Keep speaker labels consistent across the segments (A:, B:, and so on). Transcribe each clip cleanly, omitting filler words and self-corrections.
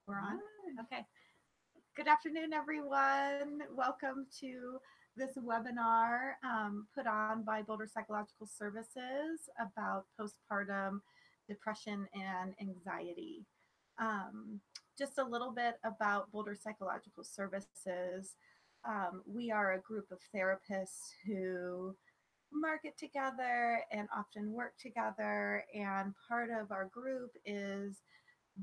A: We're on? Okay. Good afternoon, everyone. Welcome to this webinar put on by Boulder Psychological Services about postpartum depression and anxiety. Just a little bit about Boulder Psychological Services. We are a group of therapists who market together and often work together, and part of our group is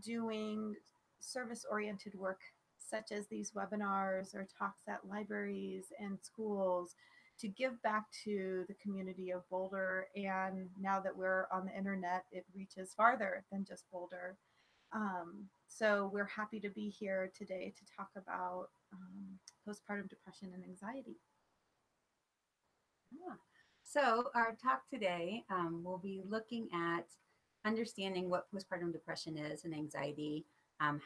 A: doing service-oriented work such as these webinars or talks at libraries and schools to give back to the community of Boulder. And now that we're on the internet, it reaches farther than just Boulder. So we're happy to be here today to talk about postpartum depression and anxiety.
B: So our talk today will be looking at understanding what postpartum depression is and anxiety,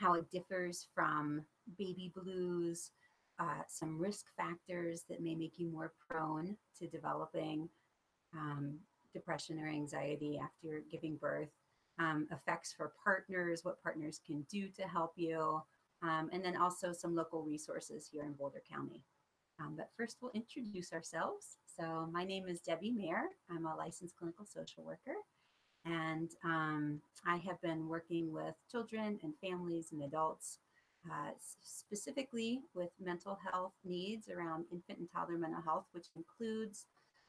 B: how it differs from baby blues, some risk factors that may make you more prone to developing depression or anxiety after giving birth, effects for partners, what partners can do to help you, and then also some local resources here in Boulder County. But first, we'll introduce ourselves. So my name is Debbie Mayer. I'm a licensed clinical social worker, and I have been working with children and families and adults, specifically with mental health needs around infant and toddler mental health, which includes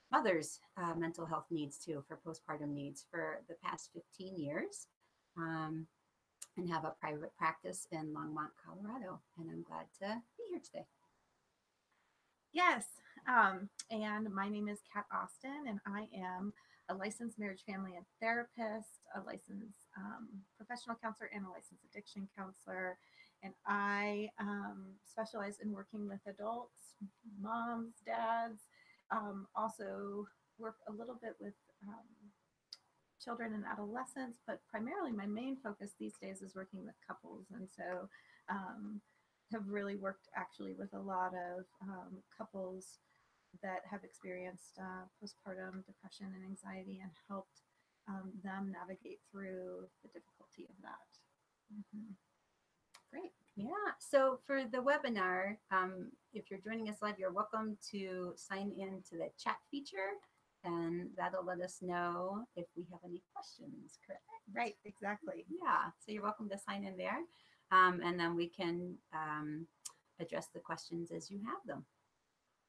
B: mothers' mental health needs too, for postpartum needs, for the past 15 years, and have a private practice in Longmont, Colorado. And I'm glad to be here today.
A: Yes, and my name is Kat Austin, and I am a licensed marriage, family, and therapist, a licensed professional counselor, and a licensed addiction counselor. And I specialize in working with adults, moms, dads, also work a little bit with children and adolescents, but primarily my main focus these days is working with couples. And so have really worked actually with a lot of couples that have experienced postpartum depression and anxiety, and helped them navigate through the difficulty of that. Mm-hmm.
B: Great. Yeah. So for the webinar, if you're joining us live, you're welcome to sign in to the chat feature, and that'll let us know if we have any questions, correct?
A: Right, exactly.
B: Yeah. So you're welcome to sign in there. And then we can address the questions as you have them.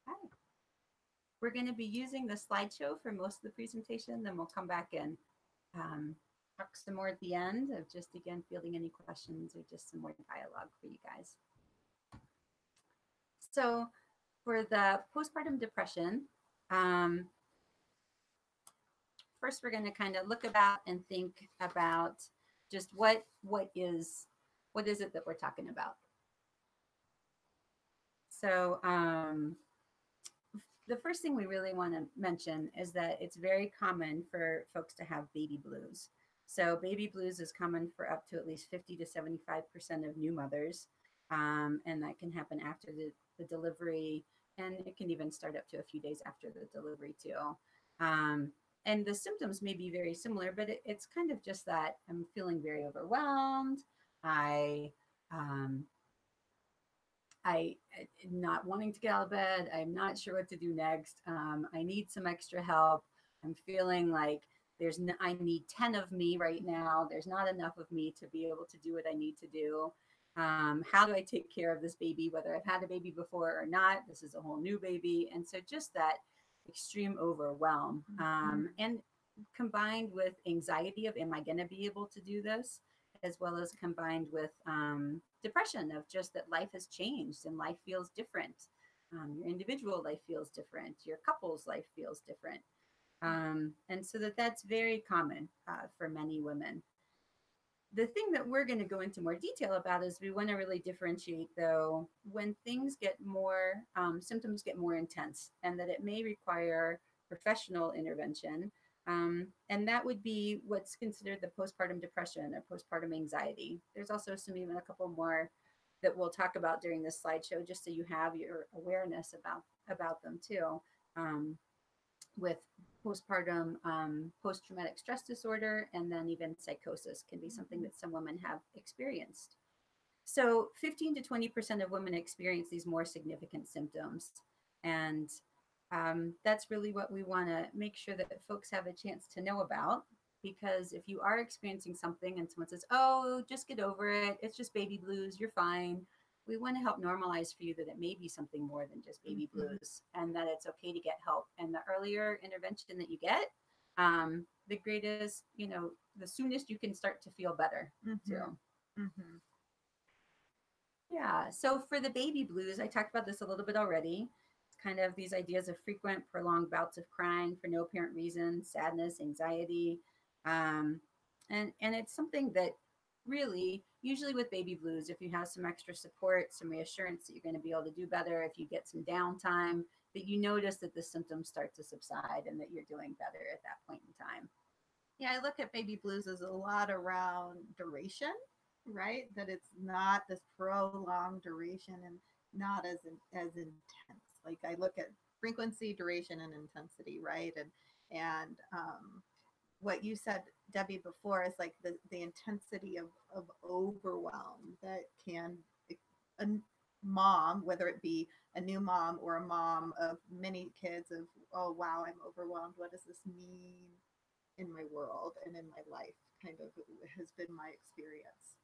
B: Okay. We're going to be using the slideshow for most of the presentation. Then we'll come back and talk some more at the end of just, again, fielding any questions or just some more dialogue for you guys. So for the postpartum depression, first we're going to kind of look about and think about just what is it that we're talking about? So the first thing we really want to mention is that it's very common for folks to have baby blues. So baby blues is common for up to at least 50 to 75% of new mothers. And that can happen after the delivery, and it can even start up to a few days after the delivery too. And the symptoms may be very similar, but it's kind of just that I'm feeling very overwhelmed. I'm not wanting to get out of bed. I'm not sure what to do next. I need some extra help. I'm feeling like I need 10 of me right now. There's not enough of me to be able to do what I need to do. How do I take care of this baby, whether I've had a baby before or not? This is a whole new baby. And so just that extreme overwhelm, and combined with anxiety of, am I going to be able to do this? As well as combined with depression of just that life has changed and life feels different. Your individual life feels different. Your couple's life feels different. And so that's very common for many women. The thing that we're going to go into more detail about is we want to really differentiate, though, when things get more, symptoms get more intense, and that it may require professional intervention. And that would be what's considered the postpartum depression or postpartum anxiety. There's also even a couple more that we'll talk about during this slideshow, just so you have your awareness about them too. With postpartum post-traumatic stress disorder, and then even psychosis can be something that some women have experienced. So 15 to 20% of women experience these more significant symptoms. And that's really what we want to make sure that folks have a chance to know about. Because if you are experiencing something and someone says, oh, just get over it, it's just baby blues, you're fine. We want to help normalize for you that it may be something more than just baby blues, and that it's okay to get help. And the earlier intervention that you get, the greatest, the soonest you can start to feel better too. Yeah. So for the baby blues, I talked about this a little bit already. It's kind of these ideas of frequent, prolonged bouts of crying for no apparent reason, sadness, anxiety. Um, and it's something that really, usually with baby blues, if you have some extra support, some reassurance that you're going to be able to do better, if you get some downtime, that you notice that the symptoms start to subside and that you're doing better at that point in time.
A: Yeah, I look at baby blues as a lot around duration, right? That it's not this prolonged duration and not as intense. Like I look at frequency, duration, and intensity, right? And what you said, Debbie, before is like the intensity of overwhelm that can a mom, whether it be a new mom or a mom of many kids, of oh wow, I'm overwhelmed. What does this mean in my world and in my life? Kind of has been my experience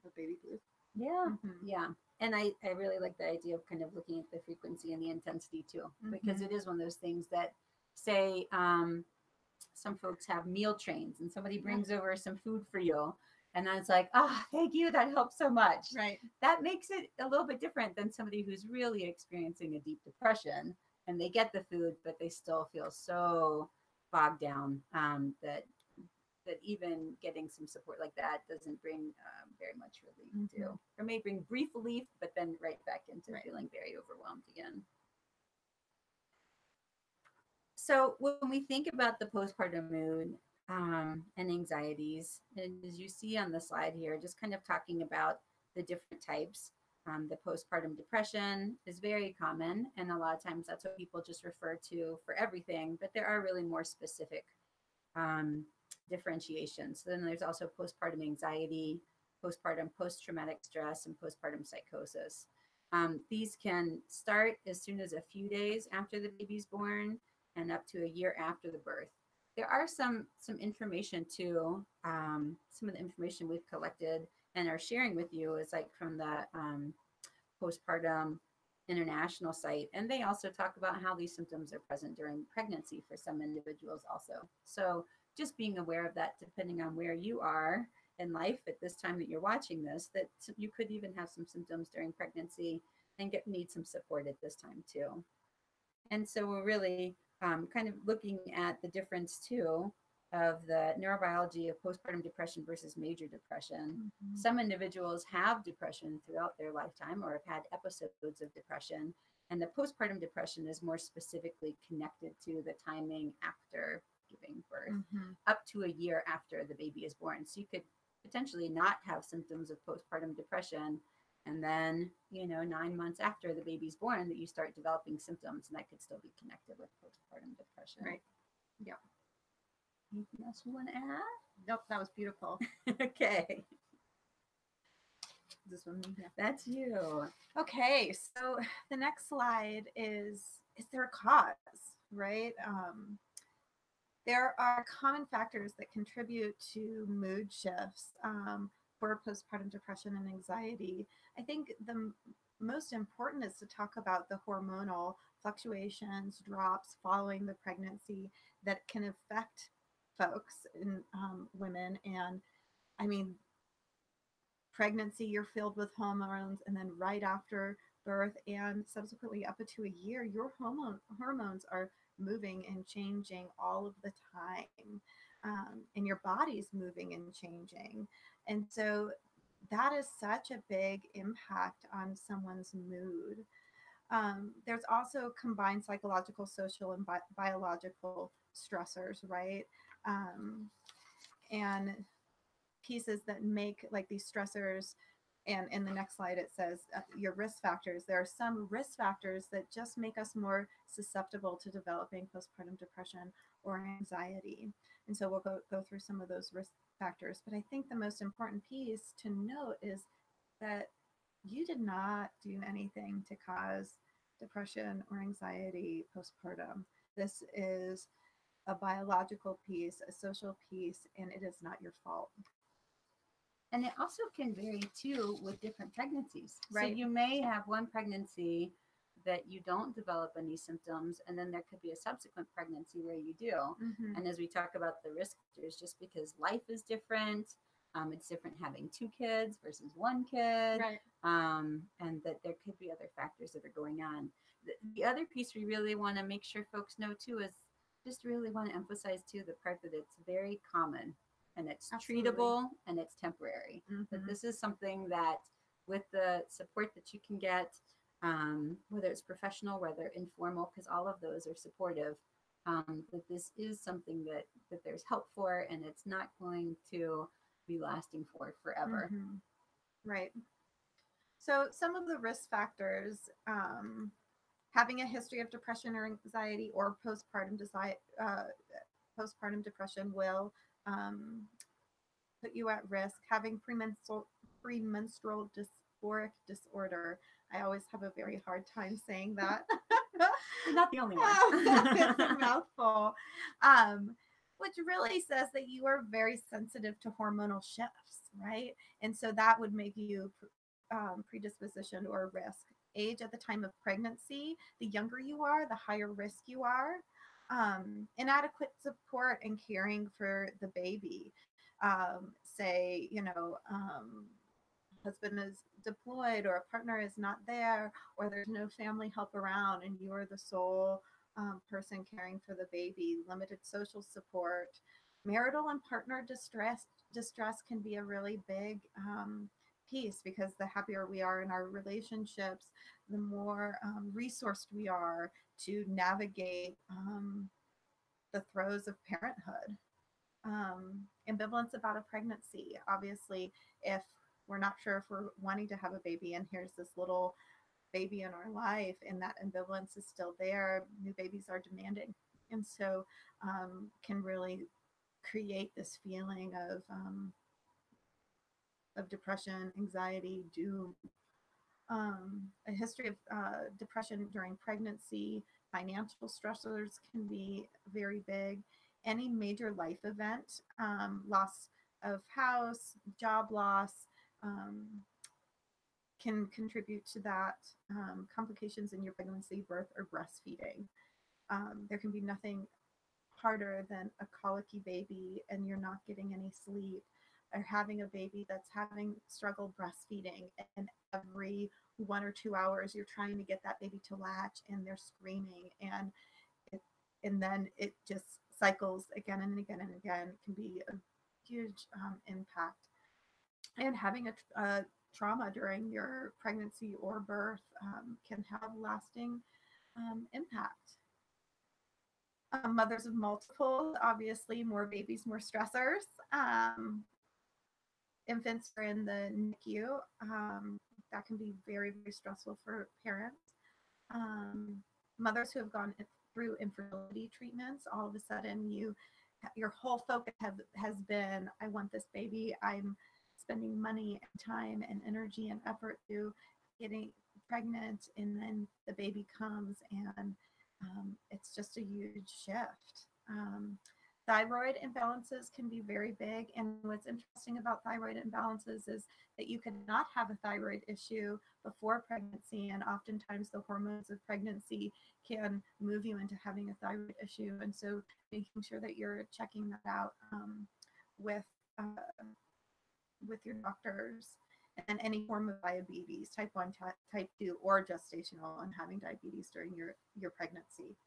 A: of baby blues.
B: Yeah. Yeah. And I really like the idea of kind of looking at the frequency and the intensity too, because it is one of those things that say, some folks have meal trains and somebody brings over some food for you. And then it's like, oh, thank you. That helps so much.
A: Right.
B: That makes it a little bit different than somebody who's really experiencing a deep depression and they get the food, but they still feel so bogged down that even getting some support like that doesn't bring very much relief too, or may bring brief relief, but then right back into feeling very overwhelmed again. So when we think about the postpartum mood and anxieties, and as you see on the slide here, just kind of talking about the different types. The postpartum depression is very common, and a lot of times that's what people just refer to for everything, but there are really more specific differentiations. So then there's also postpartum anxiety, postpartum post-traumatic stress, and postpartum psychosis. These can start as soon as a few days after the baby's born and up to a year after the birth. There are some information too. Some of the information we've collected and are sharing with you is like from the Postpartum International site, and they also talk about how these symptoms are present during pregnancy for some individuals also. So just being aware of that, depending on where you are in life at this time that you're watching this, that you could even have some symptoms during pregnancy and need some support at this time too. And so we're really kind of looking at the difference too of the neurobiology of postpartum depression versus major depression. Some individuals have depression throughout their lifetime or have had episodes of depression, and the postpartum depression is more specifically connected to the timing after giving birth, up to a year after the baby is born. So you could potentially not have symptoms of postpartum depression, and then 9 months after the baby's born that you start developing symptoms, and that could still be connected with postpartum depression.
A: Right. Yeah.
B: Anything else you want to add?
A: Nope, that was beautiful.
B: Okay.
A: This one, yeah.
B: That's you.
A: Okay, so the next slide is there a cause, right? There are common factors that contribute to mood shifts for postpartum depression and anxiety. I think the most important is to talk about the hormonal fluctuations, drops following the pregnancy that can affect folks and women. And I mean, pregnancy, you're filled with hormones, and then right after birth and subsequently up to a year, your hormones are moving and changing all of the time, and your body's moving and changing. And so that is such a big impact on someone's mood. There's also combined psychological, social, and biological stressors, right? And pieces that make like these stressors. And in the next slide, it says your risk factors. There are some risk factors that just make us more susceptible to developing postpartum depression or anxiety. And so we'll go through some of those risk factors. But I think the most important piece to note is that you did not do anything to cause depression or anxiety postpartum. This is a biological piece, a social piece, and it is not your fault.
B: And it also can vary too with different pregnancies.
A: Right.
B: So you may have one pregnancy that you don't develop any symptoms, and then there could be a subsequent pregnancy where you do.
A: Mm-hmm.
B: And as we talk about the risk factors, just because life is different, it's different having two kids versus one kid,
A: Right.
B: and that there could be other factors that are going on. The other piece we really want to make sure folks know too is just really want to emphasize too the part that it's very common and it's
A: Absolutely.
B: treatable and it's temporary.
A: Mm-hmm.
B: That this is something that with the support that you can get, whether it's professional, whether informal, because all of those are supportive, that this is something that there's help for, and it's not going to be lasting for forever.
A: Mm-hmm. Right. So some of the risk factors, having a history of depression or anxiety or postpartum depression will put you at risk. Having premenstrual dysphoric disorder. I always have a very hard time saying that.
B: You're not the only one.
A: It's a mouthful. Which really says that you are very sensitive to hormonal shifts, right? And so that would make you predisposition or risk. Age at the time of pregnancy, the younger you are, the higher risk you are. Inadequate support and caring for the baby. Say, husband is deployed or a partner is not there or there's no family help around and you are the sole person caring for the baby. Limited social support. Marital and partner distress can be a really big piece, because the happier we are in our relationships, the more resourced we are to navigate the throes of parenthood. Ambivalence about a pregnancy. Obviously, if we're not sure if we're wanting to have a baby and here's this little baby in our life and that ambivalence is still there, new babies are demanding. And so can really create this feeling of depression, anxiety, doom. A history of depression during pregnancy, financial stressors can be very big. Any major life event, loss of house, job loss, can contribute to that. Complications in your pregnancy, birth, or breastfeeding. There can be nothing harder than a colicky baby and you're not getting any sleep, or having a baby that's having struggle breastfeeding, and every 1 or 2 hours you're trying to get that baby to latch and they're screaming, and then it just cycles again and again and again. It can be a huge impact. And having a trauma during your pregnancy or birth can have lasting impact. Mothers of multiple, obviously, more babies, more stressors. Infants are in the NICU. That can be very, very stressful for parents. Mothers who have gone through infertility treatments, all of a sudden your whole focus has been, I want this baby. I'm spending money and time and energy and effort to getting pregnant, and then the baby comes and it's just a huge shift. Thyroid imbalances can be very big. And what's interesting about thyroid imbalances is that you cannot have a thyroid issue before pregnancy. And oftentimes the hormones of pregnancy can move you into having a thyroid issue. And so making sure that you're checking that out with your doctors. And any form of diabetes, type 1, type 2, or gestational, and having diabetes during your pregnancy.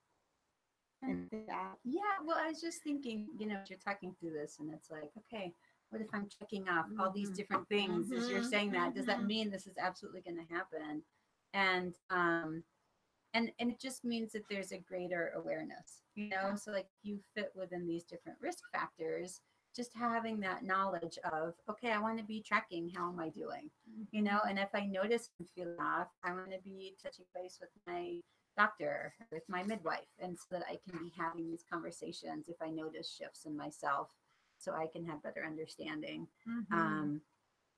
A: And that.
B: Yeah, well, I was just thinking, you're talking through this and it's like, okay, what if I'm checking off all these different things as you're saying that? Does that mean this is absolutely going to happen? And it just means that there's a greater awareness, so like you fit within these different risk factors. Just having that knowledge of, okay, I want to be tracking, how am I doing? And if I notice I'm feeling off, I want to be touching base with my doctor, with my midwife, and so that I can be having these conversations if I notice shifts in myself, so I can have better understanding.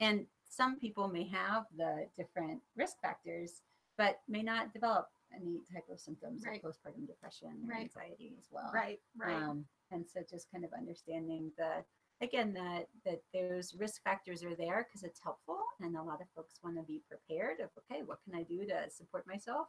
B: And some people may have the different risk factors, but may not develop any type of symptoms of postpartum depression or anxiety as well.
A: Right.
B: And so just kind of understanding that those risk factors are there because it's helpful, and a lot of folks want to be prepared of, okay, what can I do to support myself?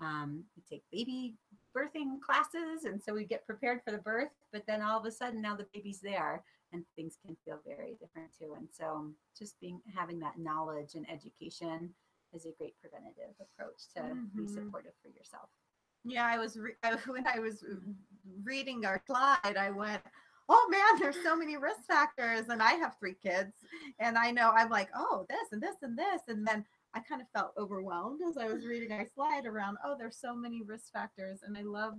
B: We take baby birthing classes, and so we get prepared for the birth, but then all of a sudden now the baby's there and things can feel very different too. And so just having that knowledge and education is a great preventative approach to be supportive for yourself.
A: Yeah, when I was reading our slide, I went, oh man, there's so many risk factors, and I have 3 kids, and I know I'm like, oh, this and this and this, and then I kind of felt overwhelmed as I was reading our slide around, oh, there's so many risk factors, and I love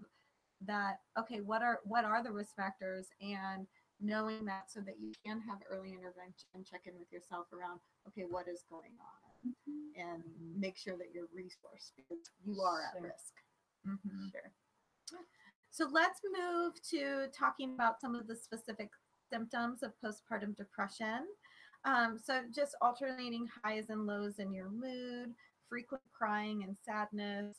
A: that. Okay, what are the risk factors, and knowing that so that you can have early intervention and check in with yourself around, okay, what is going on, and make sure that you're resourced because you are at risk.
B: Sure.
A: So let's move to talking about some of the specific symptoms of postpartum depression. So just alternating highs and lows in your mood, frequent crying and sadness,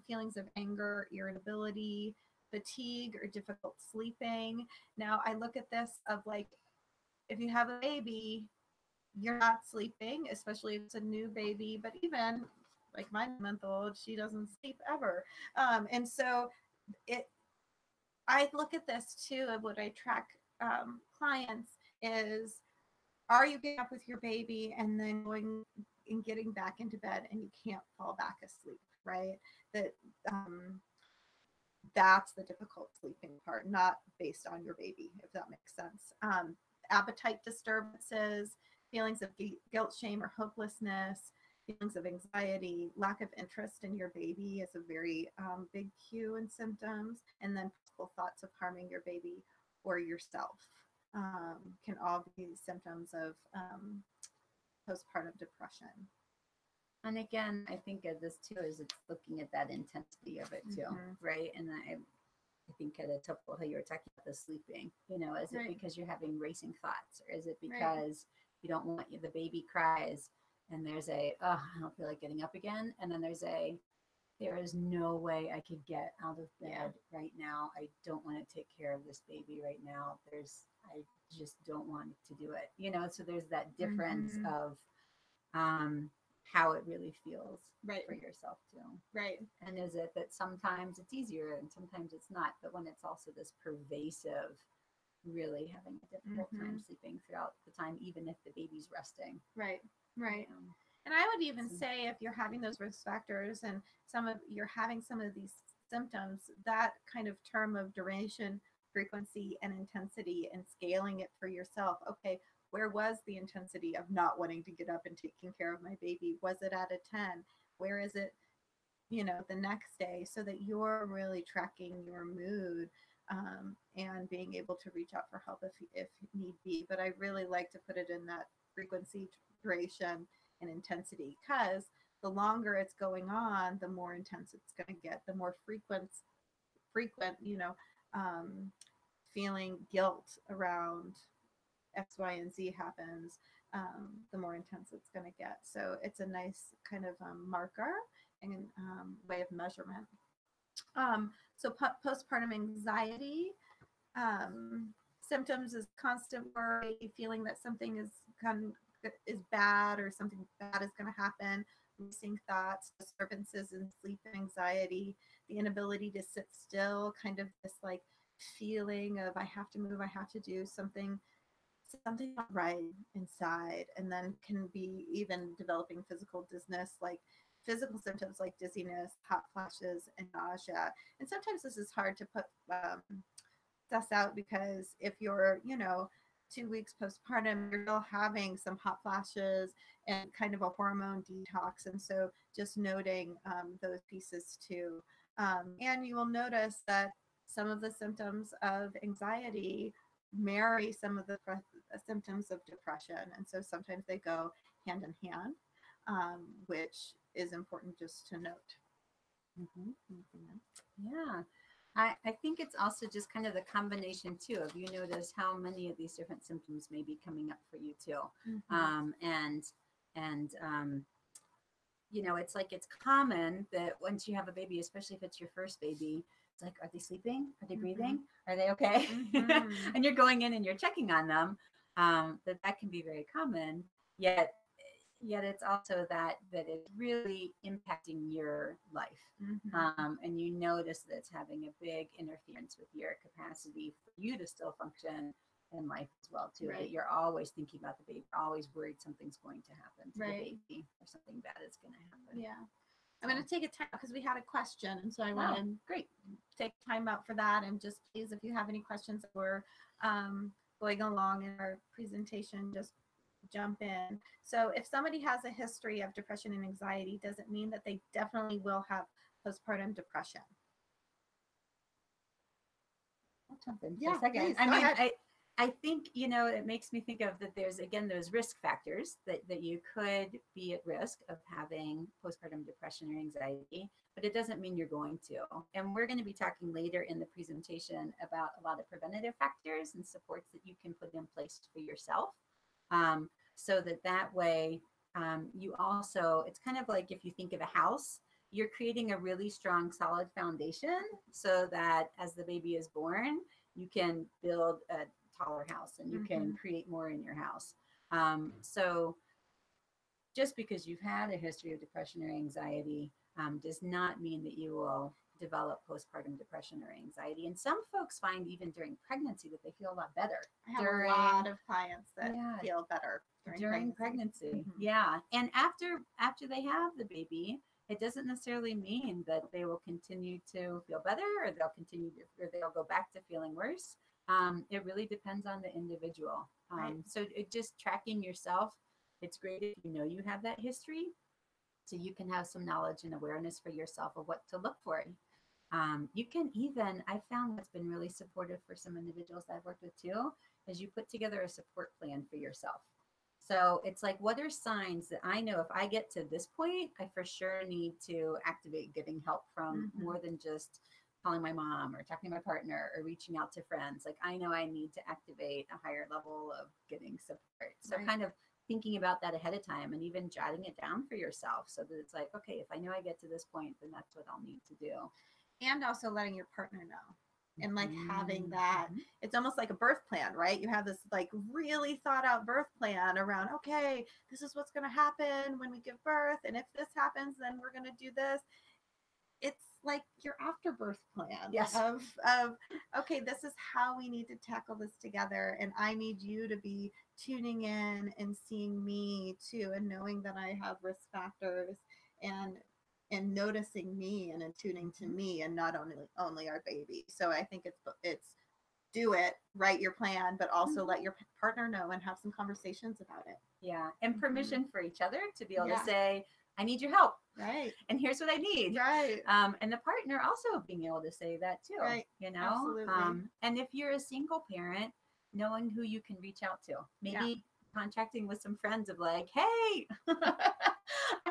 A: feelings of anger, irritability, fatigue, or difficult sleeping. Now I look at this of like, if you have a baby, you're not sleeping, especially if it's a new baby, but even like my month-old, she doesn't sleep ever. And so I look at this too, of what I track clients is, are you getting up with your baby and then going and getting back into bed and you can't fall back asleep, right? That's the difficult sleeping part, not based on your baby, if that makes sense. Appetite disturbances, feelings of guilt, shame, or hopelessness, feelings of anxiety, lack of interest in your baby is a very big cue and symptoms, and then possible thoughts of harming your baby or yourself can all be symptoms of postpartum depression.
B: And again, I think of this too, is it's looking at that intensity of it too, right? And I think at a typical, how you were talking about the sleeping, is it because you're having racing thoughts, or is it because you don't want the baby cries and there's I don't feel like getting up again, and then there is no way I could get out of bed right now. I don't want to take care of this baby right now. I just don't want to do it, so there's that difference of how it really feels for yourself too.
A: Right.
B: And is it that sometimes it's easier and sometimes it's not, but when it's also this pervasive, really having a difficult time sleeping throughout the time, even if the baby's resting.
A: Right. And I would even say, if you're having those risk factors and you're having some of these symptoms, that kind of term of duration, frequency, and intensity, and scaling it for yourself. Okay, where was the intensity of not wanting to get up and taking care of my baby? Was it at a 10? Where is it, the next day, so that you're really tracking your mood and being able to reach out for help if need be. But I really like to put it in that frequency, duration, and intensity, because the longer it's going on, the more intense it's going to get, the more frequent, feeling guilt around X, Y, and Z happens, the more intense it's going to get. So it's a nice kind of marker and way of measurement. So postpartum anxiety symptoms is constant worry, feeling that something is bad or something bad is going to happen, racing thoughts, disturbances in sleep and anxiety, the inability to sit still, kind of this like feeling of I have to move, I have to do something not right inside, and then can be even developing physical dizziness, like physical symptoms like dizziness, hot flashes, and nausea. And sometimes this is hard to put suss out, because if you're 2 weeks postpartum, you're still having some hot flashes and kind of a hormone detox. And so just noting those pieces too. And you will notice that some of the symptoms of anxiety marry some of the symptoms of depression. And so sometimes they go hand in hand, which is important just to note.
B: Yeah. I think it's also just kind of the combination too of, you notice how many of these different symptoms may be coming up for you too. And you know, it's like, it's common that once you have a baby, especially if it's your first baby, it's like, are they sleeping? Are they breathing? Are they okay? And you're going in and you're checking on them. That can be very common. Yet it's also that it's really impacting your life. And you notice that it's having a big interference with your capacity for you to still function in life as well too. That you're always thinking about the baby, always worried something's going to happen to the baby, or something bad is going to happen.
A: I'm going to take a time because we had a question, and so I want to take time out for that. And just please, if you have any questions that we're going along in our presentation, just jump in. So if somebody has a history of depression and anxiety, does it mean that they definitely will have postpartum depression?
B: I'll jump in for a second. Please, I mean, I think, you know, it makes me think of that there's, again, those risk factors that you could be at risk of having postpartum depression or anxiety, but it doesn't mean you're going to. And we're going to be talking later in the presentation about a lot of preventative factors and supports that you can put in place for yourself. So that way, you also, it's kind of like if you think of a house, you're creating a really strong, solid foundation so that as the baby is born, you can build a taller house and you can create more in your house. So just because you've had a history of depression or anxiety does not mean that you will develop postpartum depression or anxiety. And some folks find even during pregnancy that they feel a lot better.
A: I have a lot of clients that feel better during pregnancy.
B: And after they have the baby, it doesn't necessarily mean that they will continue to feel better, or they'll go back to feeling worse. It really depends on the individual. So just tracking yourself, it's great if you know you have that history, so you can have some knowledge and awareness for yourself of what to look for. You can even, I found what's been really supportive for some individuals that I've worked with too, is you put together a support plan for yourself. So it's like, what are signs that I know if I get to this point, I for sure need to activate getting help from more than just calling my mom or talking to my partner or reaching out to friends. Like, I know I need to activate a higher level of getting support. So kind of thinking about that ahead of time and even jotting it down for yourself so that it's like, okay, if I know I get to this point, then that's what I'll need to do.
A: And also letting your partner know. And like having that, it's almost like a birth plan, right? You have this like really thought out birth plan around, okay, this is what's going to happen when we give birth. And if this happens, then we're going to do this. It's like your afterbirth plan of, okay, this is how we need to tackle this together. And I need you to be tuning in and seeing me too, and knowing that I have risk factors and noticing me and tuning to me, and not only our baby. So I think it's do it, write your plan, but also let your partner know and have some conversations about it.
B: Yeah. And permission for each other to be able to say, I need your help.
A: Right.
B: And here's what I need.
A: Right.
B: And the partner also being able to say that too.
A: Right.
B: You know?
A: Absolutely.
B: And if you're a single parent, knowing who you can reach out to, maybe contacting with some friends of like, hey, I'm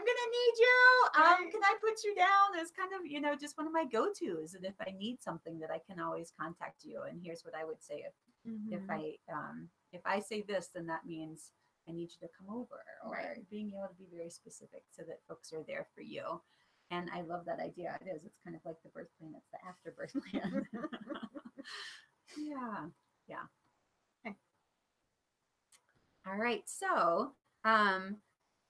B: gonna need you. Can I put you down as kind of, you know, just one of my go-tos? And if I need something, that I can always contact you. And here's what I would say if I say this, then that means I need you to come over, or being able to be very specific so that folks are there for you. And I love that idea. It is. It's kind of like the birth plan. It's the afterbirth plan. Yeah.
A: Okay.
B: All right. So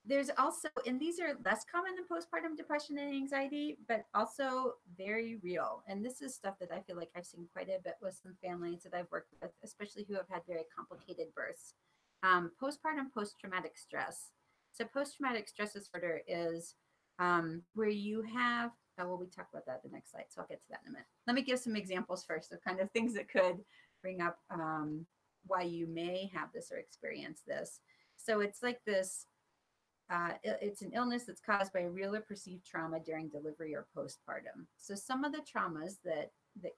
B: there's also, and these are less common than postpartum depression and anxiety, but also very real. And this is stuff that I feel like I've seen quite a bit with some families that I've worked with, especially who have had very complicated births. Postpartum post-traumatic stress. So post-traumatic stress disorder is where you have, we talk about that the next slide, so I'll get to that in a minute. Let me give some examples first of kind of things that could bring up why you may have this or experience this. So it's like this, it's an illness that's caused by real or perceived trauma during delivery or postpartum. So some of the traumas that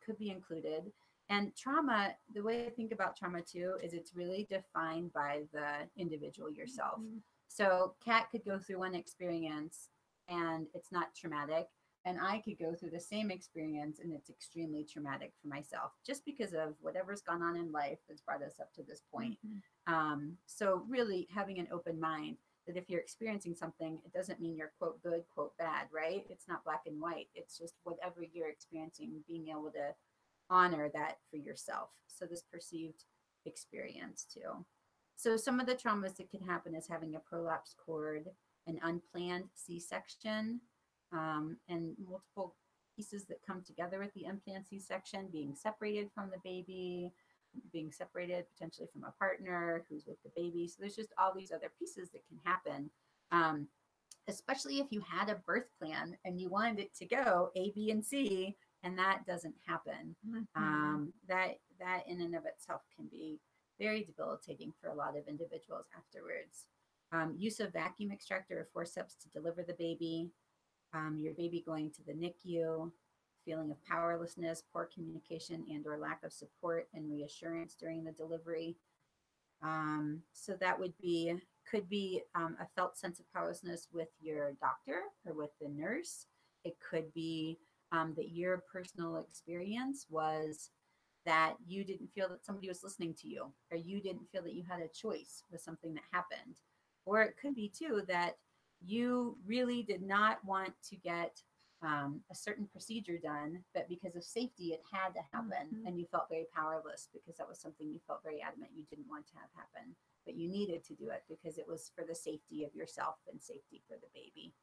B: could be included, and trauma, the way I think about trauma too, is it's really defined by the individual yourself. So Kat could go through one experience and it's not traumatic, And I could go through the same experience and it's extremely traumatic for myself just because of whatever's gone on in life that's brought us up to this point. So really having an open mind that if you're experiencing something, it doesn't mean you're quote good, quote bad, right? It's not black and white. It's just whatever you're experiencing, being able to honor that for yourself. So this perceived experience too. So some of the traumas that can happen is having a prolapsed cord, an unplanned C-section, and multiple pieces that come together with the unplanned C-section, being separated from the baby, being separated potentially from a partner who's with the baby. So there's just all these other pieces that can happen, especially if you had a birth plan and you wanted it to go A, B, and C, and that doesn't happen. That in and of itself can be very debilitating for a lot of individuals afterwards. Use of vacuum extractor or forceps to deliver the baby, your baby going to the NICU, feeling of powerlessness, poor communication and or lack of support and reassurance during the delivery. So that could be a felt sense of powerlessness with your doctor or with the nurse. It could be that your personal experience was that you didn't feel that somebody was listening to you, or you didn't feel that you had a choice with something that happened. Or it could be too that you really did not want to get a certain procedure done, but because of safety, it had to happen. And you felt very powerless because that was something you felt very adamant you didn't want to have happen, but you needed to do it because it was for the safety of yourself and safety for the baby.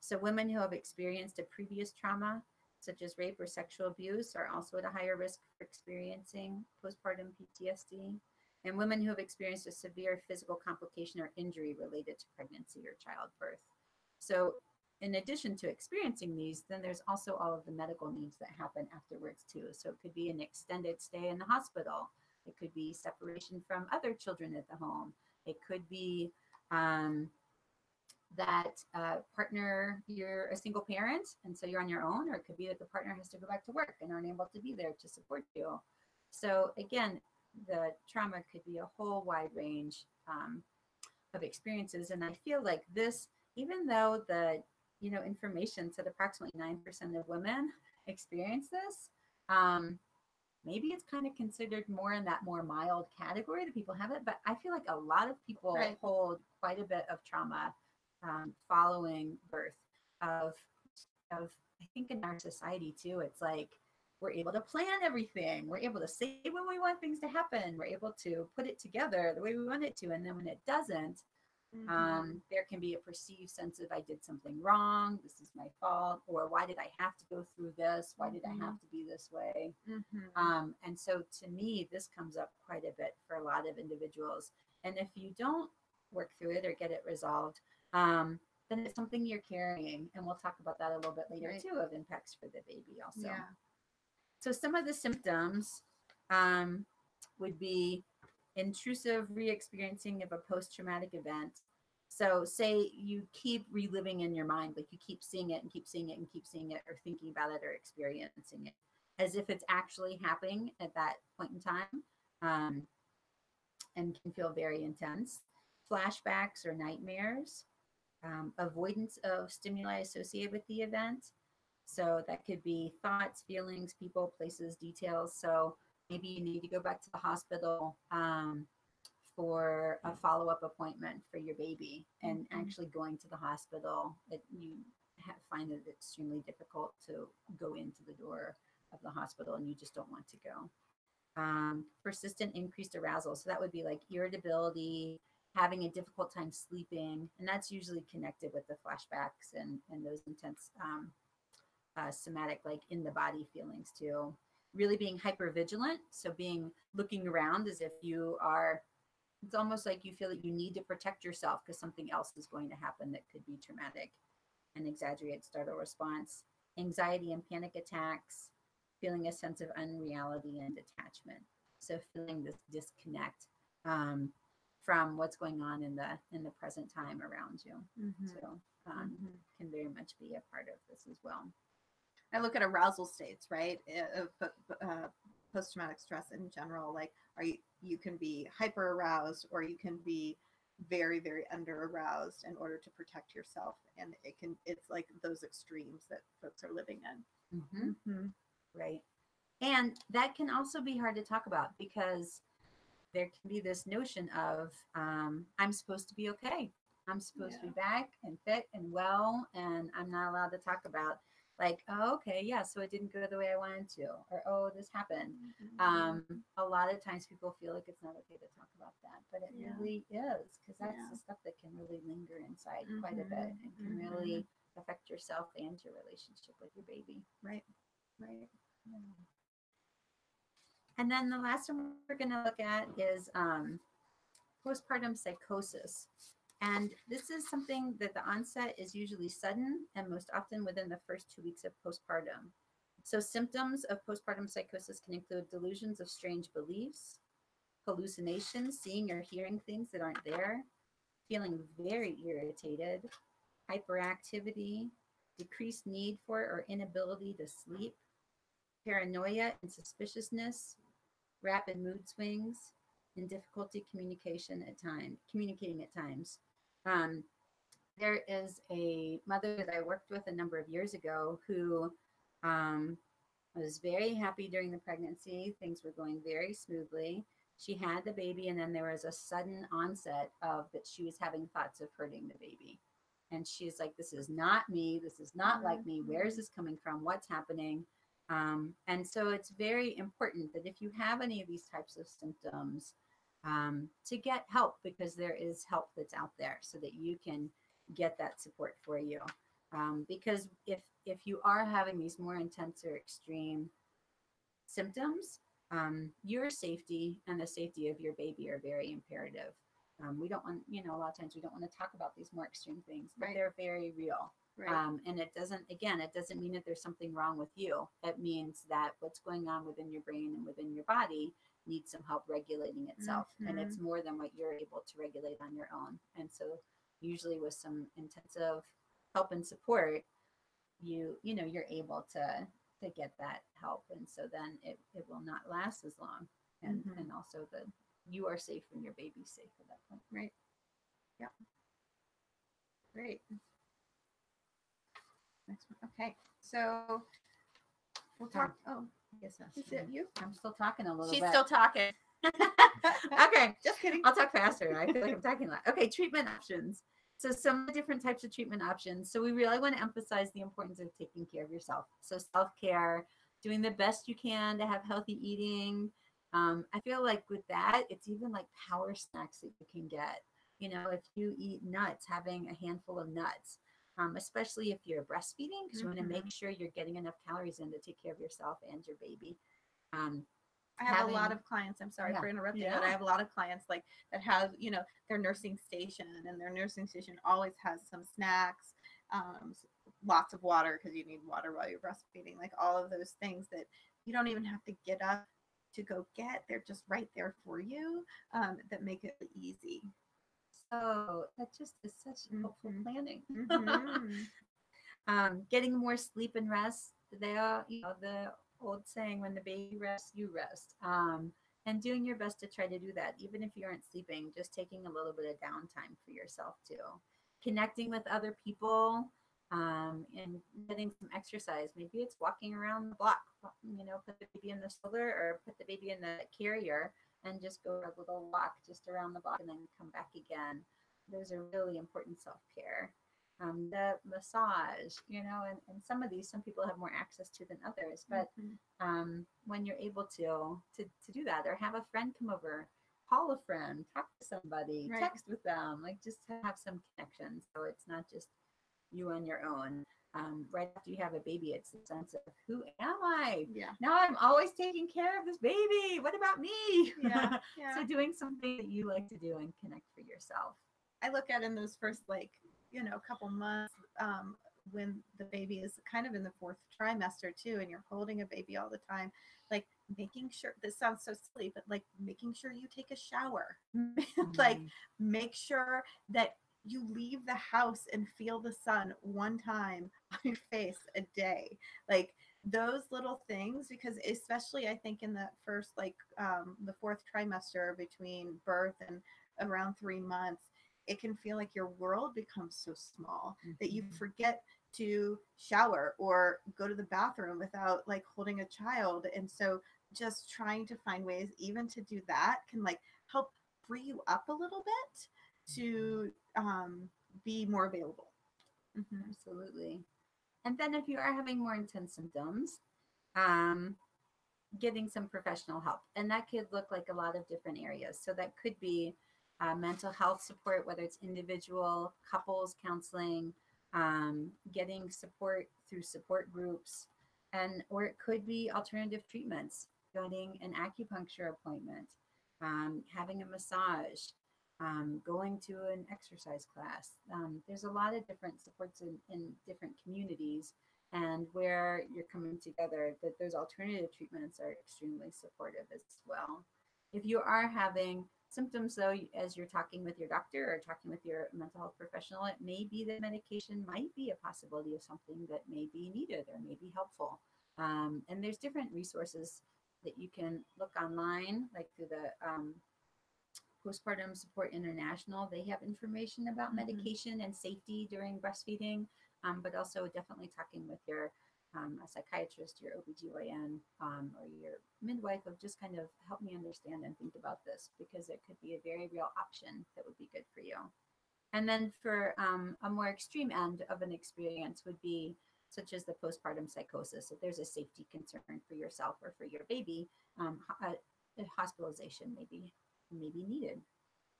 B: So women who have experienced a previous trauma, such as rape or sexual abuse, are also at a higher risk for experiencing postpartum PTSD. And women who have experienced a severe physical complication or injury related to pregnancy or childbirth. So in addition to experiencing these, then there's also all of the medical needs that happen afterwards too. So it could be an extended stay in the hospital. It could be separation from other children at the home. It could be that partner, you're a single parent and so you're on your own, or it could be that the partner has to go back to work and aren't able to be there to support you. So again, the trauma could be a whole wide range of experiences. And I feel like this, even though the information said approximately 9% of women experience this, maybe it's kind of considered more in that more mild category that people have it. But I feel like a lot of people hold quite a bit of trauma following birth of I think in our society too, it's like we're able to plan everything. We're able to say when we want things to happen. We're able to put it together the way we want it to. And then when it doesn't, there can be a perceived sense of I did something wrong. This is my fault. Or why did I have to go through this? Why did I have to be this way? And so to me, this comes up quite a bit for a lot of individuals. And if you don't work through it or get it resolved, then it's something you're carrying. And we'll talk about that a little bit later too, of impacts for the baby also. Yeah. So some of the symptoms would be intrusive re-experiencing of a post-traumatic event. So say you keep reliving in your mind, like you keep seeing it and keep seeing it and keep seeing it, or thinking about it or experiencing it as if it's actually happening at that point in time, and can feel very intense. Flashbacks or nightmares, avoidance of stimuli associated with the event. So that could be thoughts, feelings, people, places, details. So maybe you need to go back to the hospital for a follow-up appointment for your baby, and actually going to the hospital, you find it extremely difficult to go into the door of the hospital and you just don't want to go. Persistent increased arousal. So that would be like irritability, having a difficult time sleeping, and that's usually connected with the flashbacks and those intense somatic, like in the body feelings too. Really being hypervigilant, so looking around as if you are, it's almost like you feel that you need to protect yourself because something else is going to happen that could be traumatic. An exaggerated startle response, anxiety and panic attacks, feeling a sense of unreality and detachment. So feeling this disconnect from what's going on in the present time around you. So can very much be a part of this as well.
A: I look at arousal states, right? Post-traumatic stress in general, like you can be hyper aroused, or you can be very, very under aroused in order to protect yourself. And it's like those extremes that folks are living in.
B: Mm-hmm.
A: Mm-hmm.
B: Right. And that can also be hard to talk about because there can be this notion of I'm supposed to be okay. I'm supposed to be back and fit and well, and I'm not allowed to talk about like, oh, okay, yeah, so it didn't go the way I wanted to, or oh, this happened. A lot of times people feel like it's not okay to talk about that, but it really is, because that's the stuff that can really linger inside quite a bit and can really affect yourself and your relationship with your baby.
A: Right. Right.
B: Yeah. And then the last one we're going to look at is postpartum psychosis. And this is something that the onset is usually sudden and most often within the first 2 weeks of postpartum. So symptoms of postpartum psychosis can include delusions of strange beliefs, hallucinations, seeing or hearing things that aren't there, feeling very irritated, hyperactivity, decreased need for or inability to sleep, paranoia and suspiciousness, rapid mood swings, and difficulty communicating at times. There is a mother that I worked with a number of years ago who was very happy during the pregnancy. Things were going very smoothly. She had the baby, and then there was a sudden onset of that she was having thoughts of hurting the baby. And she's like, this is not me. This is not like me. Where is this coming from? What's happening? And so it's very important that if you have any of these types of symptoms, to get help, because there is help that's out there so that you can get that support for you. Because if you are having these more intense or extreme symptoms, your safety and the safety of your baby are very imperative. We don't want, a lot of times we don't want to talk about these more extreme things, but they're very real. Right. And it doesn't mean that there's something wrong with you. It means that what's going on within your brain and within your body needs some help regulating itself. And it's more than what you're able to regulate on your own. And so usually with some intensive help and support, you're able to get that help. And so then it will not last as long. And also you are safe and your baby's safe at that point.
A: Right. Yeah. Great. Next one. Okay. So we'll talk. Oh,
B: yes.
A: Is it you?
B: I'm still talking a little bit.
A: She's still talking.
B: Okay.
A: Just kidding.
B: I'll talk faster. I feel like I'm talking a lot. Okay. Treatment options. So some different types of treatment options. So we really want to emphasize the importance of taking care of yourself. So self-care, doing the best you can to have healthy eating. I feel like with that, it's even like power snacks that you can get. If you eat nuts, having a handful of nuts, especially if you're breastfeeding, because you want to make sure you're getting enough calories in to take care of yourself and your baby.
A: I have a lot of clients. I'm sorry for interrupting, but I have a lot of clients like that have, their nursing station, and their nursing station always has some snacks, lots of water, because you need water while you're breastfeeding, like all of those things that you don't even have to get up to go get. They're just right there for you, that make it easy.
B: So that just is such helpful planning. Getting more sleep and rest. They are, the old saying, when the baby rests, you rest. And doing your best to try to do that, even if you aren't sleeping, just taking a little bit of downtime for yourself too. Connecting with other people, and getting some exercise. Maybe it's walking around the block, put the baby in the stroller or put the baby in the carrier and just go a little walk just around the block and then come back again. Those are really important self-care. The massage, and some people have more access to than others, but when you're able to do that, or have a friend come over, call a friend, talk to somebody, text with them, like just to have some connection. So it's not just you on your own. Right after you have a baby, it's a sense of, who am I? Yeah. Now I'm always taking care of this baby. What about me? Yeah. So doing something that you like to do and connect for yourself.
A: I look at in those first, couple months, when the baby is kind of in the fourth trimester too, and you're holding a baby all the time, like making sure, this sounds so silly, but like making sure you take a shower, like make sure that you leave the house and feel the sun one time on your face a day, like those little things, because especially I think in the first, the fourth trimester between birth and around 3 months, it can feel like your world becomes so small that you
B: Mhm.
A: forget to shower or go to the bathroom without like holding a child. And so just trying to find ways even to do that can like help free you up a little bit to be more available. Mm-hmm.
B: Absolutely. And then if you are having more intense symptoms, um, getting some professional help. And that could look like a lot of different areas. So that could be mental health support, whether it's individual, couples counseling, getting support through support groups, and or it could be alternative treatments, getting an acupuncture appointment, having a massage, going to an exercise class. There's a lot of different supports in different communities, and where you're coming together, that those alternative treatments are extremely supportive as well. If you are having symptoms, though, as you're talking with your doctor or talking with your mental health professional, it may be that medication might be a possibility of something that may be needed or may be helpful. And there's different resources that you can look online, like through the Postpartum Support International. They have information about
A: Mm-hmm.
B: medication and safety during breastfeeding, but also definitely talking with your a psychiatrist, your OBGYN, or your midwife of just kind of help me understand and think about this, because it could be a very real option that would be good for you. And then for a more extreme end of an experience would be such as the postpartum psychosis. If there's a safety concern for yourself or for your baby, a hospitalization may be needed.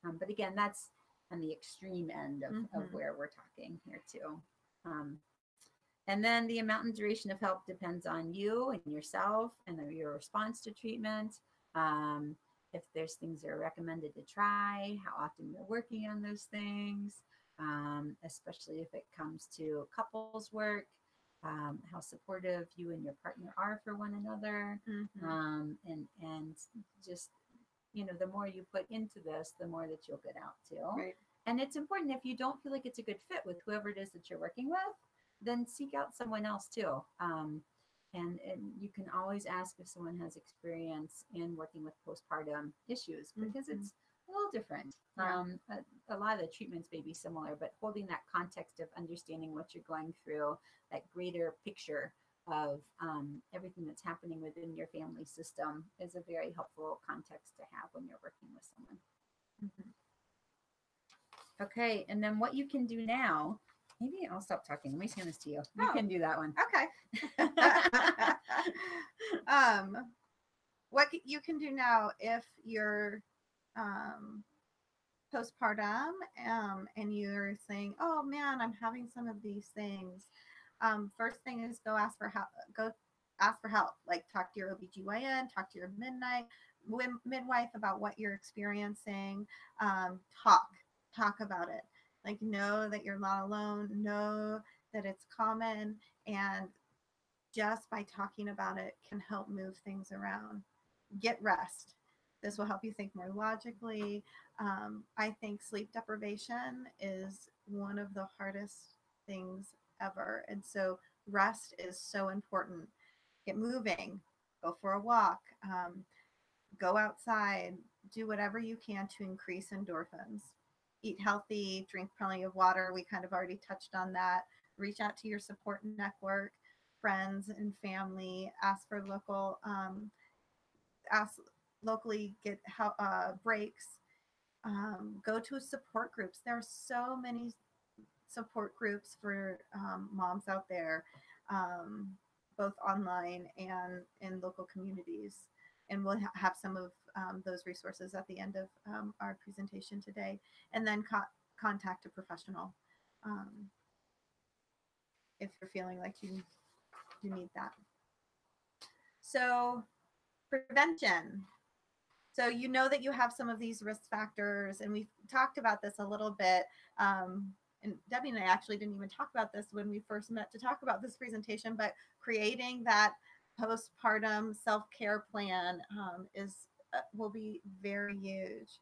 B: But again, that's on the extreme end of
A: Mm-hmm.
B: where we're talking here too. Um, and then the amount and duration of help depends on you and yourself and your response to treatment. Um, if there's things that are recommended to try, how often you're working on those things, especially if it comes to couples work, how supportive you and your partner are for one another,
A: Mm-hmm.
B: and just, the more you put into this, the more that you'll get out too.
A: Right.
B: And it's important, if you don't feel like it's a good fit with whoever it is that you're working with, then seek out someone else too. And you can always ask if someone has experience in working with postpartum issues, because
A: Mm-hmm.
B: it's a little different.
A: Yeah.
B: A lot of the treatments may be similar, but holding that context of understanding what you're going through, that greater picture of everything that's happening within your family system, is a very helpful context to have when you're working with someone.
A: Mm-hmm.
B: Okay, and then what you can do now, maybe I'll stop talking. Let me send this to you. You
A: Oh,
B: can do that one.
A: okay. um, what you can do now if you're um, postpartum and you're saying, "Oh man, I'm having some of these things." First thing is go ask for help. Go ask for help. Like talk to your OBGYN, talk to your midwife about what you're experiencing. Talk about it. Like know that you're not alone. Know that it's common, and just by talking about it can help move things around. Get rest. This will help you think more logically. I think sleep deprivation is one of the hardest things ever. And so rest is so important. Get moving, go for a walk, go outside, do whatever you can to increase endorphins. Eat healthy, drink plenty of water. We kind of already touched on that. Reach out to your support network, friends and family. Ask locally, get breaks. Go to support groups. There are so many support groups for moms out there, um, both online and in local communities. And we'll have some of those resources at the end of our presentation today. And then contact a professional um, if you're feeling like you need that. So prevention. So you know that you have some of these risk factors, and we've talked about this a little bit. And Debbie and I actually didn't even talk about this when we first met to talk about this presentation, but creating that postpartum self-care plan will be very huge.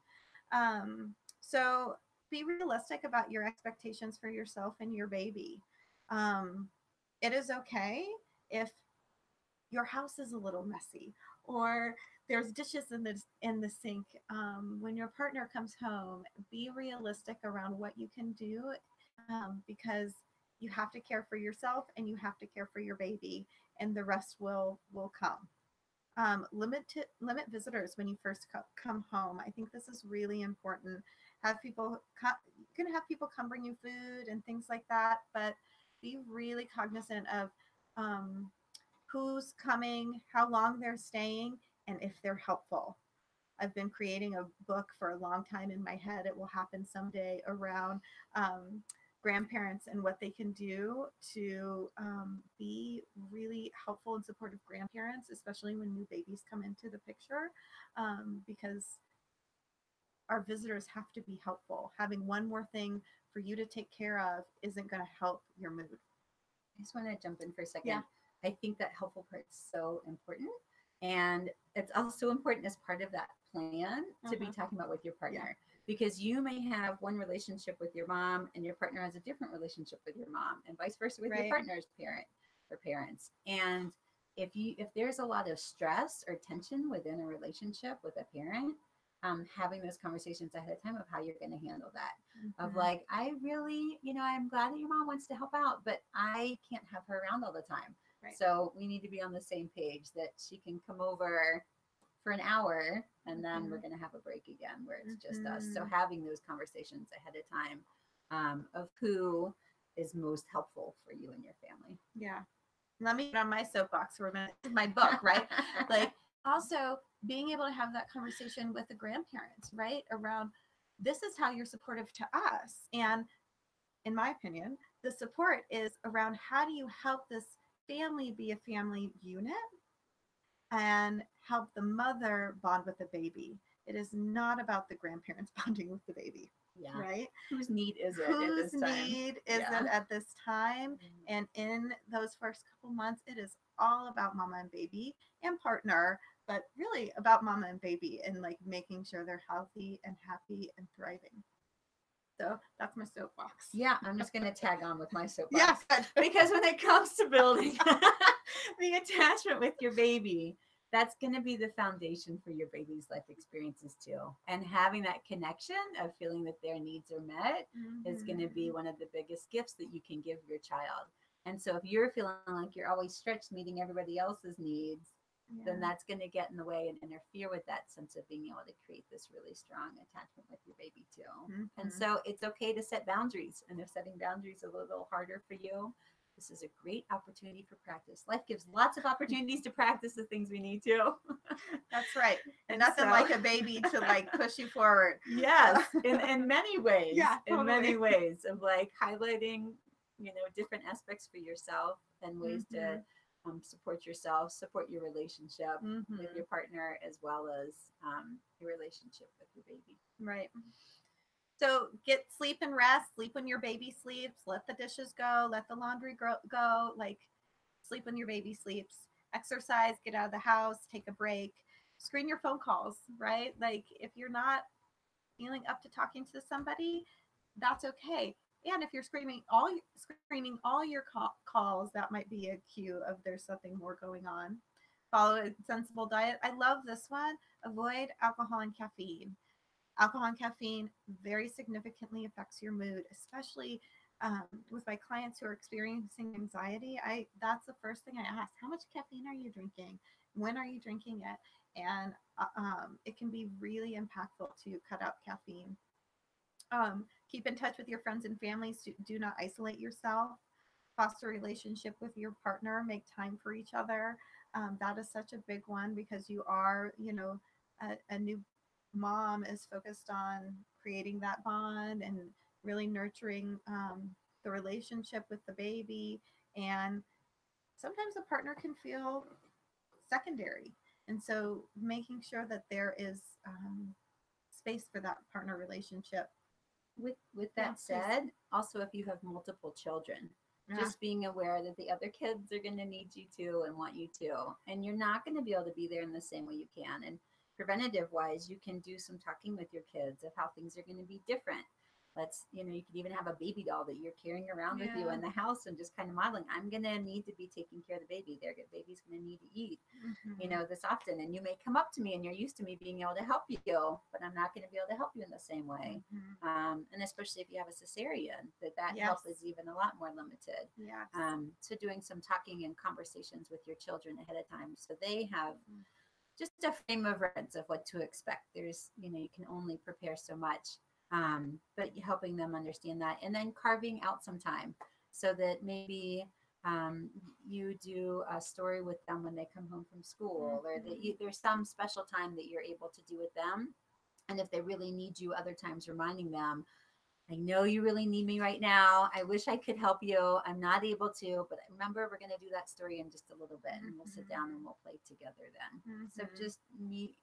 A: So be realistic about your expectations for yourself and your baby. Um, it is okay if your house is a little messy. or there's dishes in the sink. When your partner comes home, be realistic around what you can do, because you have to care for yourself and you have to care for your baby, and the rest will come. Limit visitors when you first come home. I think this is really important. Have people come, you can have people come bring you food and things like that, but be really cognizant of um, who's coming, how long they're staying, and if they're helpful. I've been creating a book for a long time in my head. It will happen someday around grandparents and what they can do to be really helpful and supportive grandparents, especially when new babies come into the picture, because our visitors have to be helpful. Having one more thing for you to take care of isn't going to help your mood.
B: I just want to jump in for a second.
A: Yeah.
B: I think that helpful part is so important. And it's also important as part of that plan to be talking about with your partner. Because you may have one relationship with your mom and your partner has a different relationship with your mom, and vice versa with your partner's parent or parents. And if there's a lot of stress or tension within a relationship with a parent, having those conversations ahead of time of how you're going to handle that. Of like, I really, I'm glad that your mom wants to help out, but I can't have her around all the time. So we need to be on the same page that she can come over for an hour and then we're going to have a break again where it's just us. So having those conversations ahead of time of who is most helpful for you and your family.
A: Yeah. Let me get on my soapbox for a minute. My book, right? Like, also being able to have that conversation with the grandparents, right? Around, this is how you're supportive to us. And in my opinion, the support is around, how do you help this family be a family unit and help the mother bond with the baby? It is not about the grandparents bonding with the baby.
B: Yeah.
A: Right?
B: Whose need is it
A: Whose
B: at this time?
A: need is it at this time? And in those first couple months, it is all about mama and baby and partner, but really about mama and baby, and like making sure they're healthy and happy and thriving. So that's my soapbox.
B: Yeah, I'm just going to tag on with my soapbox.
A: Yeah,
B: because when it comes to building the attachment with your baby, that's going to be the foundation for your baby's life experiences too. And having that connection of feeling that their needs are met is going to be one of the biggest gifts that you can give your child. And so if you're feeling like you're always stretched meeting everybody else's needs, then that's going to get in the way and interfere with that sense of being able to create this really strong attachment with your baby too. And so it's okay to set boundaries. And if setting boundaries is a little harder for you, this is a great opportunity for practice. Life gives lots of opportunities to practice the things we need to.
A: That's right. And nothing like a baby to like push you forward.
B: Yes, in many ways.
A: Yeah, totally.
B: In many ways of like highlighting, different aspects for yourself and ways to support yourself, support your relationship with your partner, as well as your relationship with your baby.
A: Right. So get sleep and rest. Sleep when your baby sleeps. Let the dishes go. Let the laundry go. Like, sleep when your baby sleeps. Exercise. Get out of the house. Take a break. Screen your phone calls, right? Like, if you're not feeling up to talking to somebody, that's okay. And if you're screening all your calls, that might be a cue of there's something more going on. Follow a sensible diet. I love this one. Avoid alcohol and caffeine. Alcohol and caffeine very significantly affects your mood, especially with my clients who are experiencing anxiety. That's the first thing I ask: how much caffeine are you drinking? When are you drinking it? And it can be really impactful to cut out caffeine. Keep in touch with your friends and families. Do not isolate yourself. Foster a relationship with your partner. Make time for each other. That is such a big one, because you are, a new mom is focused on creating that bond and really nurturing the relationship with the baby. And sometimes a partner can feel secondary. And so making sure that there is space for that partner relationship.
B: With that said, also if you have multiple children, just being aware that the other kids are going to need you too and want you to, and you're not going to be able to be there in the same way you can. And preventative wise, you can do some talking with your kids of how things are going to be different. Let's, you know, you could even have a baby doll that you're carrying around with you
A: Yeah.
B: in the house and just kind of modeling. I'm going to need to be taking care of the baby. Their baby's going to need to eat, you
A: Mm-hmm.
B: know, this often. And you may come up to me and you're used to me being able to help you, but I'm not going to be able to help you in the same way.
A: Mm-hmm.
B: And especially if you have a cesarean, that
A: Yes.
B: help is even a lot more limited.
A: Yes.
B: So doing some talking and conversations with your children ahead of time so they have just a frame of reference of what to expect. There's, you know, you can only prepare so much, but helping them understand that, and then carving out some time so that maybe you do a story with them when they come home from school, or that there's some special time that you're able to do with them. And if they really need you, other times reminding them, I know you really need me right now. I wish I could help you. I'm not able to, but remember, we're going to do that story in just a little bit, and we'll sit down and we'll play together then. So
A: Mm-hmm.
B: just me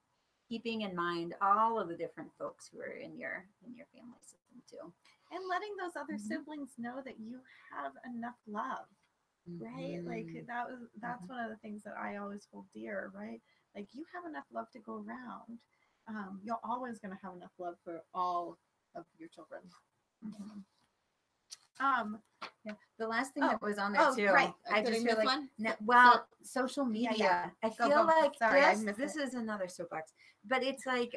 B: keeping in mind all of the different folks who are in your family system too.
A: And letting those other
B: Mm-hmm.
A: siblings know that you have enough love, right? Like
B: Mm-hmm.
A: that's one of the things that I always hold dear, right? Like you have enough love to go around. You're always going to have enough love for all of your children.
B: Mm-hmm.
A: Um,
B: Yeah. The last thing that was on there
A: oh,
B: too,
A: right.
B: I
A: Did
B: just
A: I
B: feel
A: miss
B: like,
A: one?
B: well, social
A: Yeah,
B: media.
A: yeah.
B: I
A: Go,
B: feel
A: go.
B: like
A: Sorry, I
B: this.
A: missed
B: This
A: it.
B: is another soapbox, but it's like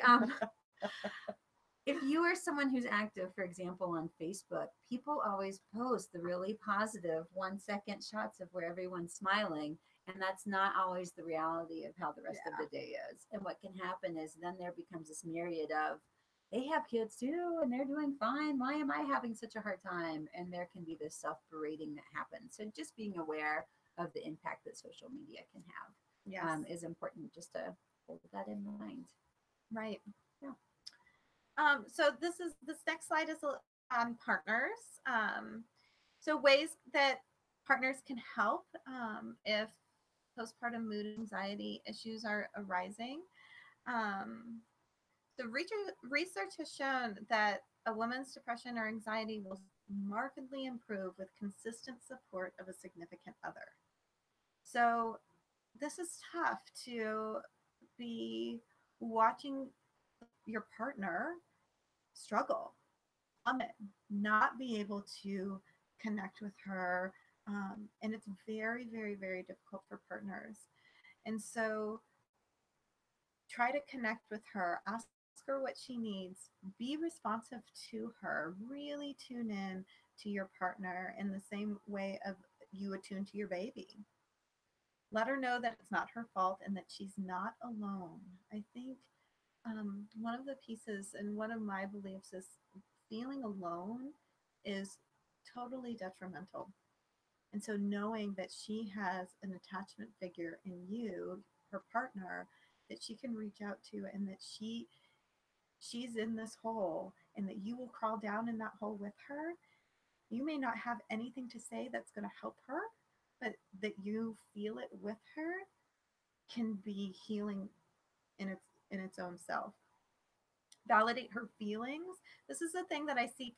B: if you are someone who's active, for example, on Facebook, people always post the really positive 1 second shots of where everyone's smiling. And that's not always the reality of how the rest of the day is. And what can happen is then there becomes this myriad of, they have kids too, and they're doing fine. Why am I having such a hard time? And there can be this self berating that happens. So just being aware of the impact that social media can have
A: Yes.
B: is important, just to hold that in mind.
A: Right.
B: Yeah.
A: So this next slide is on partners. So ways that partners can help if postpartum mood and anxiety issues are arising. Um, the research has shown that a woman's depression or anxiety will markedly improve with consistent support of a significant other. So this is tough to be watching your partner struggle, plummet, not be able to connect with her. And it's very, very, very difficult for partners. And so try to connect with her, ask her what she needs, be responsive to her, really tune in to your partner in the same way of you attune to your baby. Let her know that it's not her fault and that she's not alone. I think one of the pieces and one of my beliefs is feeling alone is totally detrimental. And so knowing that she has an attachment figure in you, her partner, that she can reach out to, and that she's in this hole and that you will crawl down in that hole with her. You may not have anything to say that's going to help her, but that you feel it with her can be healing in its own self. Validate her feelings. This is a thing that I see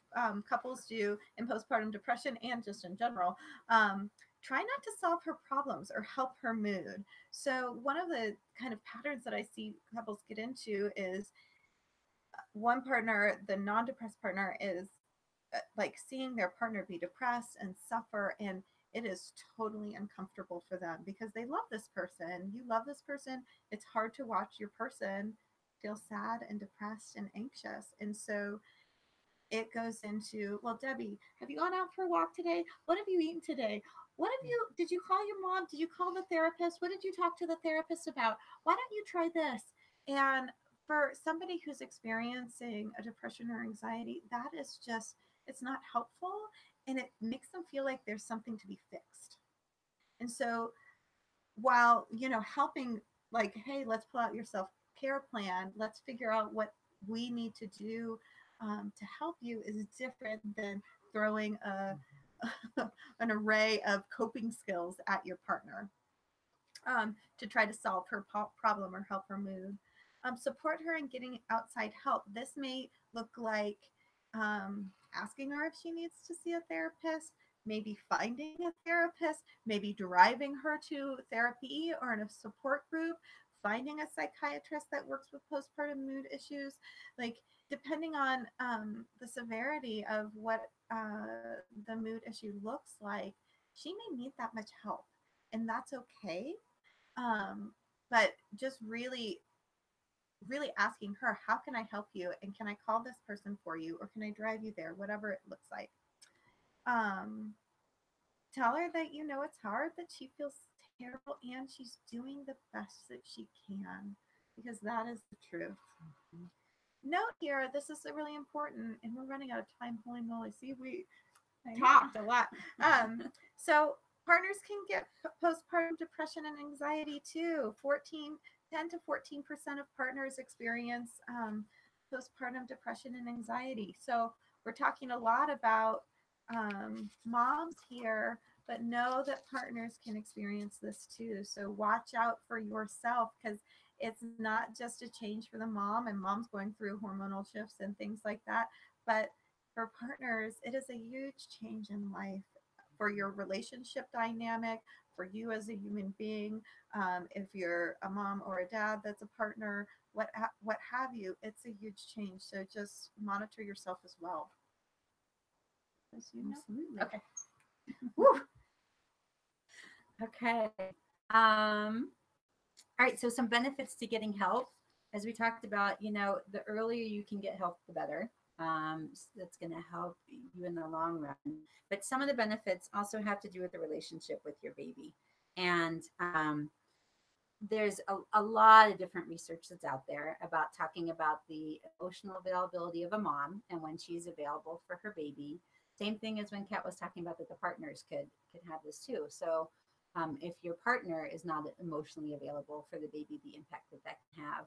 A: couples do in postpartum depression and just in general. Try not to solve her problems or help her mood. So, one of the kind of patterns that I see couples get into is one partner, the non depressed partner, is like seeing their partner be depressed and suffer. And it is totally uncomfortable for them because they love this person. You love this person. It's hard to watch your person feel sad and depressed and anxious. And so it goes into, well, Debbie, have you gone out for a walk today? What have you eaten today? Did you call your mom? Did you call the therapist? What did you talk to the therapist about? Why don't you try this? And for somebody who's experiencing a depression or anxiety, that is just, it's not helpful. And it makes them feel like there's something to be fixed. And so while, helping, like, hey, let's pull out your self-care plan, let's figure out what we need to do to help you, is different than throwing an array of coping skills at your partner to try to solve her problem or help her mood. Support her in getting outside help. This may look like asking her if she needs to see a therapist, maybe finding a therapist, maybe driving her to therapy or in a support group, finding a psychiatrist that works with postpartum mood issues. Like, depending on the severity of what the mood issue looks like, she may need that much help, and that's okay. But just really, really asking her, how can I help you? And can I call this person for you? Or can I drive you there? Whatever it looks like. Tell her that you know it's hard, that she feels terrible, and she's doing the best that she can, because that is the truth.
B: Mhm.
A: Note here, this is really important, and we're running out of time. Holy moly. See, we
B: I
A: talked a lot. So partners can get postpartum depression and anxiety too. 10 to 14% of partners experience postpartum depression and anxiety. So we're talking a lot about moms here, but know that partners can experience this too. So watch out for yourself, because it's not just a change for the mom, and mom's going through hormonal shifts and things like that, but for partners, it is a huge change in life for your relationship dynamic, for you as a human being. If you're a mom or a dad that's a partner, what have you, it's a huge change. So just monitor yourself as well. As you know.
B: Absolutely.
A: Okay. Woo.
B: Okay. All right. So some benefits to getting help, as we talked about, the earlier you can get help, the better. That's going to help you in the long run. But some of the benefits also have to do with the relationship with your baby. And there's a lot of different research that's out there about talking about the emotional availability of a mom and when she's available for her baby. Same thing as when Kat was talking about that the partners could have this too. So if your partner is not emotionally available for the baby, the impact that can have.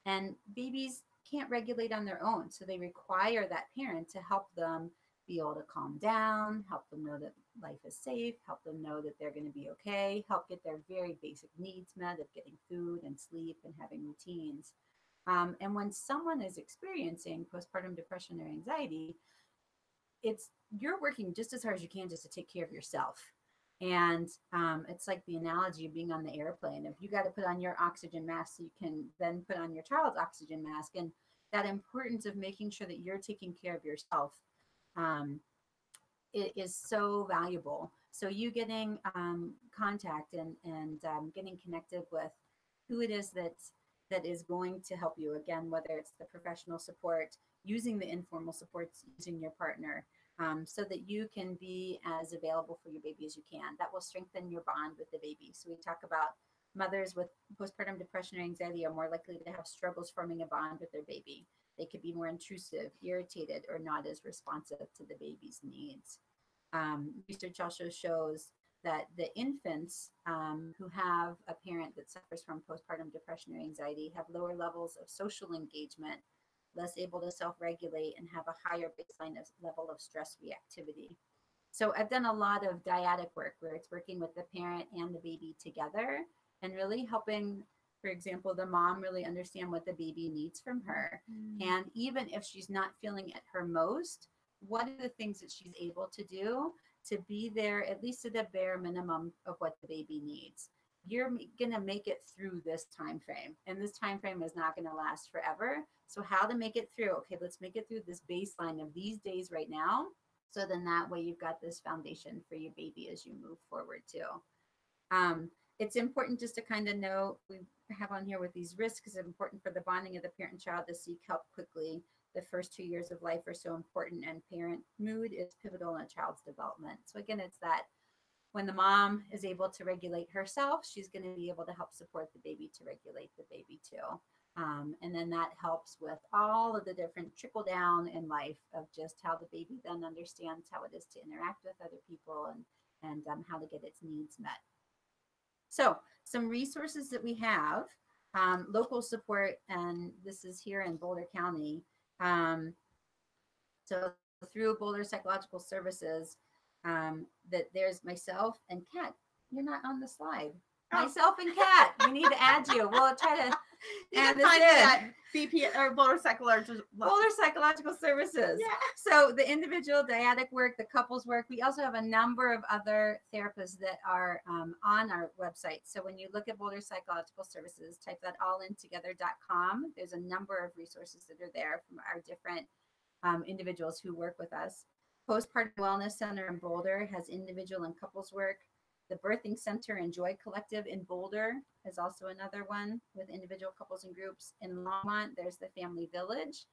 B: And babies can't regulate on their own. So they require that parent to help them be able to calm down, help them know that life is safe, help them know that they're going to be okay, help get their very basic needs met of getting food and sleep and having routines. And when someone is experiencing postpartum depression or anxiety, you're working just as hard as you can just to take care of yourself. And it's like the analogy of being on the airplane. If you got to put on your oxygen mask, so you can then put on your child's oxygen mask. And that importance of making sure that you're taking care of yourself, it is so valuable. So you getting contact and getting connected with who it is that is going to help you, again, whether it's the professional support, using the informal supports, using your partner, so that you can be as available for your baby as you can. That will strengthen your bond with the baby. So we talk about mothers with postpartum depression or anxiety are more likely to have struggles forming a bond with their baby. They could be more intrusive, irritated, or not as responsive to the baby's needs. Research also shows that the infants who have a parent that suffers from postpartum depression or anxiety have lower levels of social engagement, less able to self-regulate, and have a higher baseline level of stress reactivity. So I've done a lot of dyadic work where it's working with the parent and the baby together and really helping, for example, the mom really understand what the baby needs from her. And even if she's not feeling at her most, what are the things that she's able to do to be there, at least to the bare minimum of what the baby needs? You're going to make it through this time frame, and this time frame is not going to last forever. So how to make it through? Okay, let's make it through this baseline of these days right now. So then that way you've got this foundation for your baby as you move forward too. It's important just to kind of know, we have on here with these risks, it's important for the bonding of the parent and child to seek help quickly. The first 2 years of life are so important, and parent mood is pivotal in a child's development. So again, it's that when the mom is able to regulate herself, she's going to be able to help support the baby to regulate the baby too. And then that helps with all of the different trickle down in life of just how the baby then understands how it is to interact with other people and how to get its needs met. So some resources that we have, local support, and this is here in Boulder County. So through Boulder Psychological Services, that there's myself and Kat. You're not on the slide. Myself and Kat. We need to add you. We'll try to
A: You
B: And
A: can find me
B: this is
A: at BP or Boulder Psychological.
B: Boulder Psychological Services.
A: Yeah.
B: So the individual dyadic work, the couples work, we also have a number of other therapists that are on our website. So when you look at Boulder Psychological Services, type that allintogether.com. There's a number of resources that are there from our different individuals who work with us. Postpartum Wellness Center in Boulder has individual and couples work. The Birthing Center and Joy Collective in Boulder is also another one with individual couples and groups. In Longmont, there's the Family Village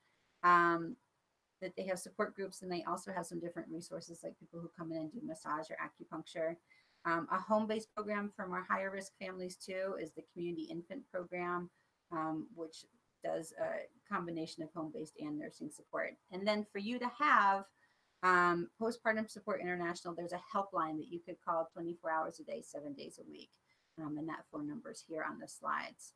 B: that they have support groups, and they also have some different resources like people who come in and do massage or acupuncture. A home-based program for more higher risk families too is the Community Infant Program, which does a combination of home-based and nursing support. And then for you to have Postpartum Support International, there's a helpline that you could call 24 hours a day, 7 days a week. And that phone number is here on the slides.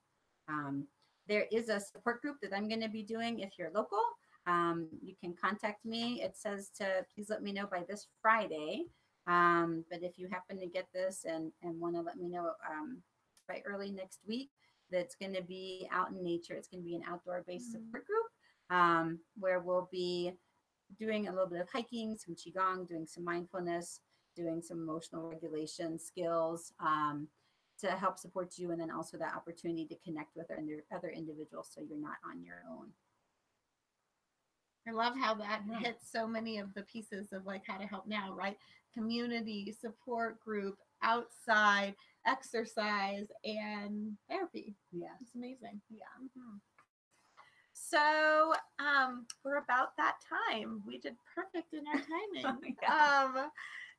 B: There is a support group that I'm going to be doing if you're local. You can contact me. It says to please let me know by this Friday. But if you happen to get this and want to let me know by early next week, that's going to be out in nature. It's going to be an outdoor-based support group where we'll be doing a little bit of hiking, some qigong, doing some mindfulness, doing some emotional regulation skills to help support you, and then also that opportunity to connect with other individuals so you're not on your own.
A: I love how that hits so many of the pieces of like how to help now, right? Community, support group, outside, exercise, and therapy.
B: Yeah.
A: It's amazing.
B: Yeah.
A: Mm-hmm. So we're about that time. We did perfect in our timing.
B: Yeah.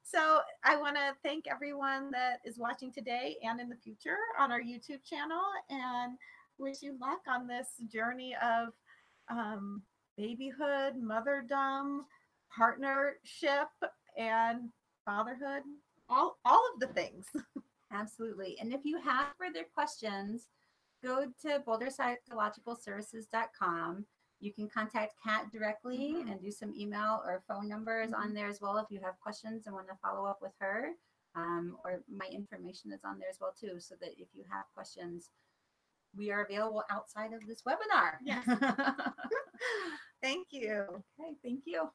A: So I want to thank everyone that is watching today and in the future on our YouTube channel, and wish you luck on this journey of babyhood, motherdom, partnership, and fatherhood, all of the things.
B: Absolutely. And if you have further questions, go to boulderpsychologicalservices.com. You can contact Kat directly and do some email or phone numbers on there as well if you have questions and want to follow up with her. Or my information is on there as well too, so that if you have questions, we are available outside of this webinar.
A: Yes. Thank you.
B: Okay, thank you.